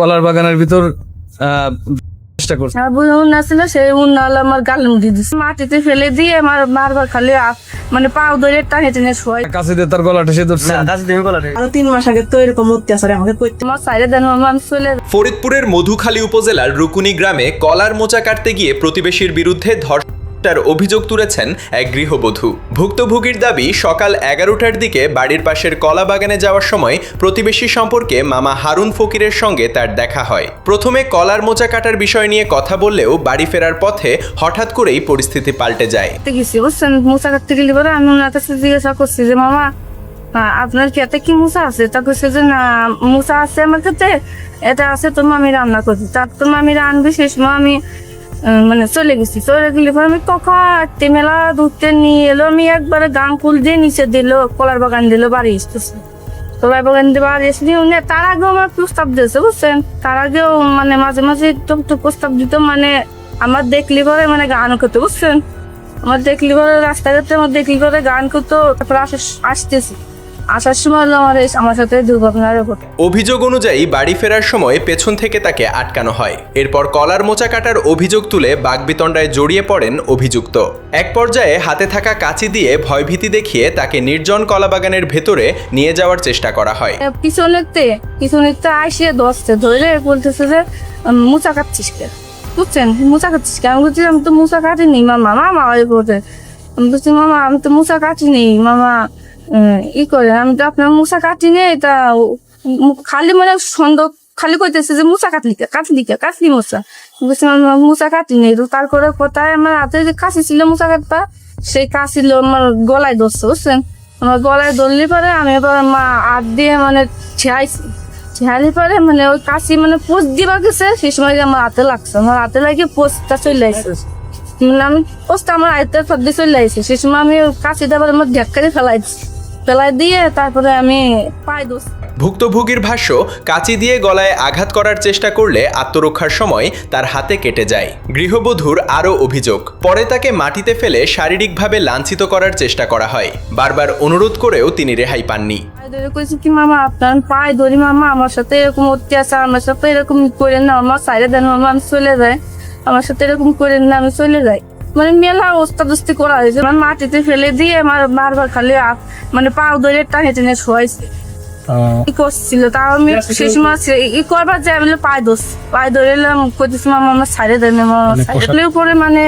কলার বাগানের ভিতর চেষ্টা করছে। উন্না ছিল, সেই উন্না আমার গালের মধ্যে দিচ্ছে, মাটিতে ফেলে দিয়ে আমার বারবার খালি মানে পাও ধরে টানে টেনে শোয়। কাছে দিয়ে তার গলাটা সে ধরছে। আরো 3 মাস আগে তো এরকম অত্যাচার আমাকে করতে, আমার সাইডে দেন আমি চলে। ফরিদপুরের মধুখালী উপজেলার রুকুনি গ্রামে কলার মোচা কাটতে গিয়ে প্রতিবেশীর বিরুদ্ধে ধর্ষণের অভিযোগ তুলেছেন এক গৃহবধূ। ভুক্তভোগীর দাবি, সকাল 11টার দিকে বাড়ির পাশের কলা বাগানে যাওয়ার সময় প্রতিবেশী সম্পর্কে মামা হারুন ফকিরের সঙ্গে তার দেখা হয়। প্রথমে কলার মোচা কাটার বিষয় নিয়ে কথা বললেও বাড়ি ফেরার পথে হঠাৎ করেই পরিস্থিতি পাল্টে যায়। বুঝছেন, মোচা কাটতে গেলে পরে আমি ওনার কাছে জিজ্ঞাসা করছি যে মামা আপনার খেতে কি মোচা আছে? তা কইছে যে না মোচা আছে আমার খেতে, এটা আছে তো আমি রান্না করছি। তার তো আমি রান্নবি, সেই সময় আমি মানে চলে গেছি। চলে গেলে পরে আমি কখন মেলা ধরতে নিয়ে এলো, আমি একবারে গাং ফুল দিয়ে নিচে দিল, কলার বাগান দিল, বাড়ি এসতেছে। কলার বাগান দিয়ে বাড়ি এসে তার আগেও আমার প্রস্তাব দিয়েছে, বুঝছেন। তার আগেও মানে মাঝে মাঝে একটু প্রস্তাব দিত, মানে আমার দেখলি পরে মানে গান করতে, বুঝছেন। আমার দেখলি পরে রাস্তাঘাটে আমার দেখলি পরে গান করতো। তারপরে আসতেছি, আসার সময় আমার সাথে দুর্ঘটনার ঘটে। অভিযোগ অনুযায়ী বাড়ি ফেরার সময় পেছন থেকে তাকে আটকানো হয়। এরপর কলার মোচা কাটার অভিযোগ তুলে বাগবিতণ্ডায় জড়িয়ে পড়েন অভিযুক্ত। এক পর্যায়ে হাতে থাকা কাঁচি দিয়ে ভয়ভীতি দেখিয়ে তাকে নির্জন কলাবাগানের ভেতরে নিয়ে যাওয়ার চেষ্টা করা হয়। পিছনেতে আসে ধরে বলতেছে যে মোচা কাটছিস কে, বুঝছেন, মোচা কাটছিস কে? আমি বলছি আমি তো মোচা কাটিনি মামা। মামা বলতে আমি বলছি মামা আমি তো মোচা কাটিনি মামা, ই করে আমি তো আপনার মোচা কাটিনি। এটা খালি মানে সন্দেহ খালি কইতেছে যে মোচা কাটলি মোচা। বলছি মোচা কাটিনি। তারপরে কোথায় আমার হাতে যে কাশি ছিল মোচা কাটবা, সেই কাশি আমার গলায় ধরছে, বুঝছেন। আমার গলায় ধরলি পরে আমি এবার মা হাত দিয়ে মানে ছেড়ালি পরে মানে ওই কাশি মানে পোস্ট দিবা গেছে, সেই সময় আমার হাতে লাগছে। আমার হাতে লাগিয়ে পোস্টটা চলে আসছে, মানে আমি পোস্টটা আমার হাতের দিয়ে চলে আসছে। সেই সময় আমি কাশি দেবার আমার ঢেক্কারে ফেলাই দিয়ে তারপরে আমি পায়ে ধরছি। ভুক্তভোগীর ভাষ্য, কাঁচি দিয়ে গলায় আঘাত করার চেষ্টা করলে আত্মরক্ষার সময় তার হাতে কেটে যায়। গৃহবধূর আরও অভিযোগ, পরে তাকে মাটিতে ফেলে শারীরিকভাবে লাঞ্ছিত করার চেষ্টা করা হয়। বারবার অনুরোধ করেও তিনি রেহাই পাননি। কইছি কি মামা আপনার পায়ে ধরি মামা, আমার সাথে এরকম অত্যাচার, আমার সাথে এরকম করেন না, আমার সাইডে দেন মামা, আমি চলে যাই। আমার সাথে এরকম করেন না, আমি চলে যাই। মানে মেলা ওস্তাদস্তি করা হয়েছে, আমার মাটিতে ফেলে দিয়ে আমার বারবার খালি মানে পাও ধরে টানে টেনে শোয়াইছে, ই করছিল। তাও আমি সেই সময় ই করবার যাই বলে পায়ে ধরে এলাম, কইতেছি মামা আমার সাইডে দেন মামা। সাইডে উপরে মানে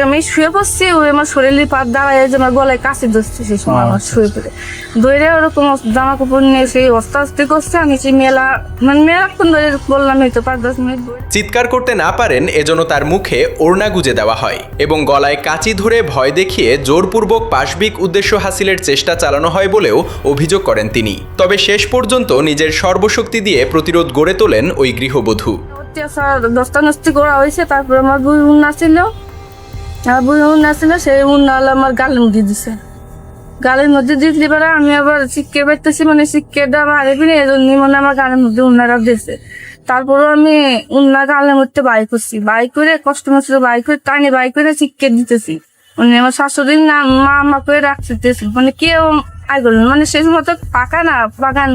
আমি শুয়ে পড়ছি, ওই আমার শরীরে পাত দাঁড়ায় যে আমার গলায় কাছে ধরছে। সেই সময় আমার শুয়ে পড়ে ধরে ওরকম জামা কাপড় নিয়ে সেই অস্তে করছে। আমি সেই মেলাক্ষণ ধরে বললাম হয়তো 5-10 মিনিট। চিৎকার করতে না পারেন এজন্য তার মুখে ওড়না গুজে দেওয়া হয় এবং গলায় কাঁচি ধরে ভয় দেখিয়ে জোরপূর্বক পাশবিক উদ্দেশ্য হাসিলের চেষ্টা চালানো হয় বলেও অভিযোগ করেন তিনি। তবে শেষ পর্যন্ত নিজের সর্বশক্তি দিয়ে প্রতিরোধ গড়ে তোলেন ওই গৃহবধূ। অত্যাচার দস্তানস্তি করা হয়েছে। তারপরে আমার বই উন্না ছিল, সেই উন্না আমার গালের মধ্যে দিছে। গালের মধ্যে দিতে পারে আমি আবার শিক্ষে পাইতেছি, মানে শিক্ষেটা বাইরে ফিরে এজন্য মানে আমার গালের মধ্যে উন্নাটা দিয়েছে। তারপরে আমি উন্না গালের মধ্যে বাই করে কষ্ট মষ্ট বাই করে টানে বাই করে শিক্ষে দিতেছি। মানে আমার শাশুড়ির নাম মা আমাকে রাখতেছি, মানে কেউ আই করলো, মানে সেই সময় তো পাকা না বাগান,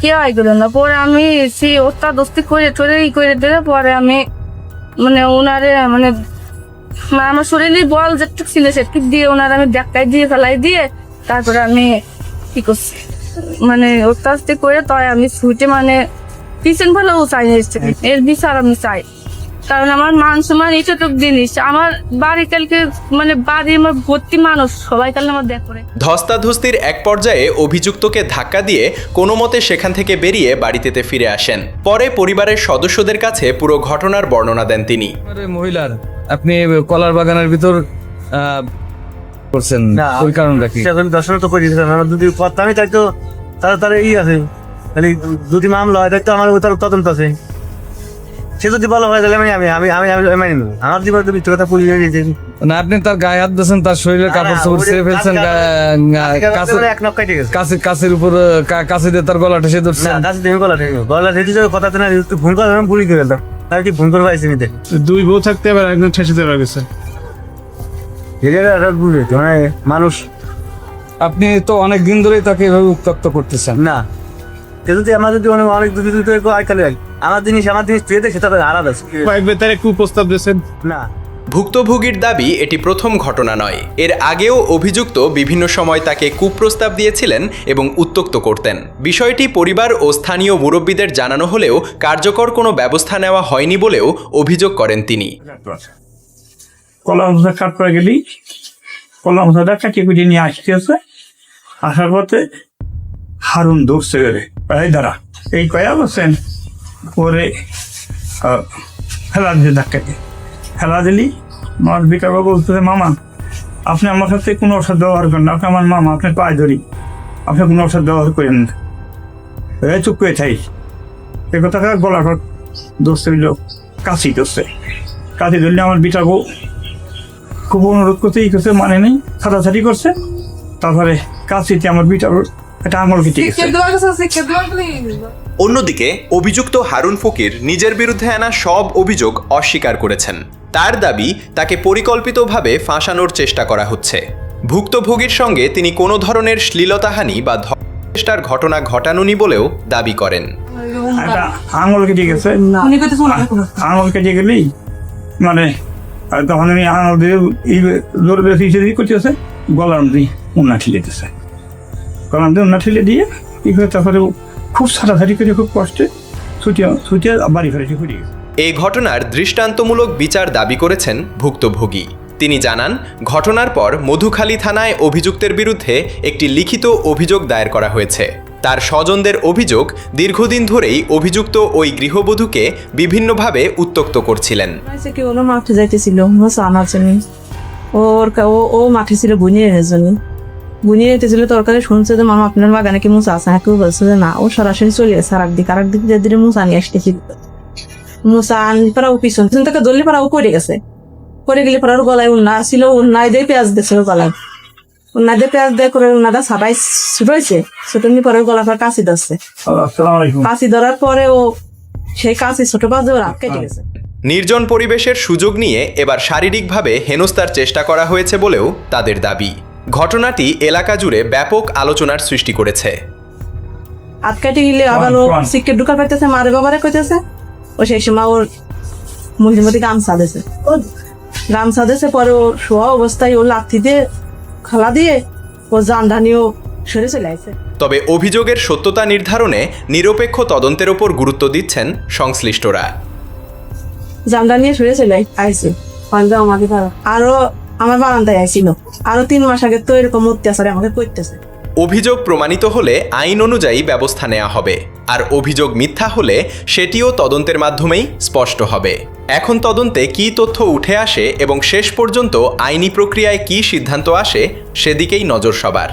কেউ আই করলো না। পরে আমি সেই অত্যাদস্তি করে দিলে পরে আমি মানে ওনারে মানে আমার শরীরের বল যেটুক ছিল সেটুক দিয়ে ওনার আমি ডাক্তার দিয়ে ফেলাই দিয়ে তারপরে আমি কি করছি মানে অত্যাস্তি করে তাই আমি ছুটে মানে পিছন ফেলেও চাই এর বিচার আমি চাই। কারণ আমার মান সম্মান এইটুক জিনিস, আমার বাড়ি কালকে মানে বাড়ি আমার ভর্তি মানুষ, সবাই কালে আমার দেখ করে। ধস্তাধস্তির এক পর্যায়ে অভিযুক্তকে ধাক্কা দিয়ে কোনো মতে সেখান থেকে বেরিয়ে বাড়িতে ফিরে আসেন। পরে পরিবারের সদস্যদের কাছে পুরো ঘটনার বর্ণনা দেন তিনি। মহিলার আপনি কলার বাগানের ভিতর করছেন ওই কারণটা কি? দর্শন তো করি যদি করতামই তাই তো তারা ই আছে, খালি যদি মামলা হয় তাই তো আমার তদন্ত আছে। সে যদি ভালো হয় তাহলে আমি মানি নেবো। আমার জীবনে তো মিথ্যে কথা পুলিশ না, আপনি তার গায়ে হাত দিয়েছেন, তার শরীরের কাপড় চোপড় ছেড়ে ফেলছেন, কাছের উপর কাছে দিয়ে তার গলাটা সে ধরছে। কাছে দিয়ে গলা ঠেটি কথা না ফোন করে পুলিশ করে দিলাম, আর কি ফোন করে পাইছি নিতে। 2 বউ থাকতে আবার একজন ঠেসে দেওয়া গেছে মানুষ। আপনি তো অনেক দিন ধরেই তাকে এভাবে উত্তক্ত করতেছেন না, যদি আমার যদি অনেক দুটি আইকালে আমার জিনিস তুই দেখ সেটা তো আলাদা কয়েক বেতারে কুপ্রস্তাব দিয়েছেন। না। ভুক্তভোগীর দাবি এটি প্রথম ঘটনা নয়। এর আগেও অভিযুক্ত বিভিন্ন সময় তাকে কুপ্রস্তাব দিয়েছিলেন এবং উত্ত্যক্ত করতেন। বিষয়টি পরিবার ও স্থানীয় মুরব্বীদের জানানো হলেও কার্যকর কোনো ব্যবস্থা নেওয়া হয়নি বলেও অভিযোগ করেন তিনি। কলা মশা কাট করে গেলি কলা মশাটা কাটিয়ে কুটিয়ে নিয়ে আসতেছে, আসার পথে হারুন ধরছে গেলে এই দ্বারা এই কয়া বলছেন পরে ফেলা দিতে ধাক্কাকে ফেলা দিলি আমার বিকাবা বলতেছে মামা আপনি আমার সাথে কোনো ওষুধ ব্যবহার করেন না, আপনি আমার মামা, আপনার পায়ে ধরি, আপনি কোনো ওষুধ ব্যবহার করেন না, চুপ করে থাই। এ কথা গলা ধরছে হইল কাশি ধরছে, কাশি ধরলে আমার বিটাবো খুব অনুরোধ করতে এই করছে, মানে নেই, ছাড়াছাড়ি করছে। তারপরে কাশিতে আমার বিটাবো একটা আঙুল কেটে গেছে। অন্যদিকে অভিযুক্ত হারুন ফকির নিজের বিরুদ্ধে আনা সব অভিযোগ অস্বীকার করেছেন। তার দাবি তাকে পরিকল্পিতভাবে ফাঁসানোর চেষ্টা করা হচ্ছে। ভুক্তভোগীর সঙ্গে তিনি কোনো ধরনের শ্লীলতাহানি বা চেষ্টার ঘটনা ঘটাননি বলেও দাবি করেন। একটা আঙুল কেটে গেছে, আঙুল কেটে গেলেই মানে তখন আমি আঙুল দিয়ে জোর বেশি করতেছে, গলার মধ্যে উন্না ঠেলে দিতেছে, গলার মধ্যে উন্না ঠেলে দিয়ে কি করে তারপরে খুব ছাড়াছাড়ি করে খুব কষ্টে ছুটিয়ে বাড়ি ফেরেছে ঘুরে গেছে। এই ঘটনার দৃষ্টান্তমূলক বিচার দাবি করেছেন ভুক্তভোগী। তিনি জানান, ঘটনার পর মধুখালী থানায় অভিযুক্তের বিরুদ্ধে একটি লিখিত অভিযোগ দায়ের করা হয়েছে। তার স্বজনদের অভিযোগ, দীর্ঘদিন ধরেই অভিযুক্ত ওই গৃহবধূকে বিভিন্নভাবে উত্ত্যক্ত করছিলেন। ওরা মাঠে যাইতেছিল ও মাঠে ছিল বুনিয়ে বুনিয়ে যেতেছিল তরকারি শুনছে যে মামা আপনার বাগানে কি মুসা আছে, কেউ বলছে যে না, ও সরাসরি চলে গেছে আর একদিক যে দিলে মুসা নিয়ে আসতেছিল। মুসা আনি পারা ও পিছন থেকে দলি পারা ও পড়ে গেছে, পড়ে গেলে পারা ওর গলায় উন্না ছিল, উন্নায় দিয়ে পেঁয়াজ দিয়েছে ওর গলায়, উন্না দিয়ে পেঁয়াজ দিয়ে করে উন্নাটা সাবাই রয়েছে, ছোট নিয়ে পরে গলা পর কাশি ধরছে, কাশি ধরার পরে ও সেই কাশি ছোট বাজে ওরা কেটে গেছে। নির্জন পরিবেশের সুযোগ নিয়ে এবার শারীরিকভাবে হেনস্থার চেষ্টা করা হয়েছে বলেও তাদের দাবি। ঘটনাটি এলাকা জুড়ে ব্যাপক আলোচনার সৃষ্টি করেছে। হাত কাটি গেলে আবার ও সিক্কে ঢুকা পাইতেছে, মারে বাবারে কইতেছে, ও সেই সময় ওর মুখের মধ্যে গামছা দিয়েছে, পরে ও শোয়া অবস্থায় ও লাথি দিয়ে খালা দিয়ে ও জানদানিও সরে চলে আসে। তবে অভিযোগের সত্যতা নির্ধারণে নিরপেক্ষ তদন্তের ওপর গুরুত্ব দিচ্ছেন সংশ্লিষ্টরা। জানদা নিয়ে সরে চলে আইসে, আরো আমার বারান্দায় আইছিল, আরো 3 মাস আগে তো এরকম অত্যাচার আমাকে করতেছে। অভিযোগ প্রমাণিত হলে আইন অনুযায়ী ব্যবস্থা নেওয়া হবে, আর অভিযোগ মিথ্যা হলে সেটিও তদন্তের মাধ্যমেই স্পষ্ট হবে। এখন তদন্তে কী তথ্য উঠে আসে এবং শেষ পর্যন্ত আইনি প্রক্রিয়ায় কী সিদ্ধান্ত আসে সেদিকেই নজর সবার।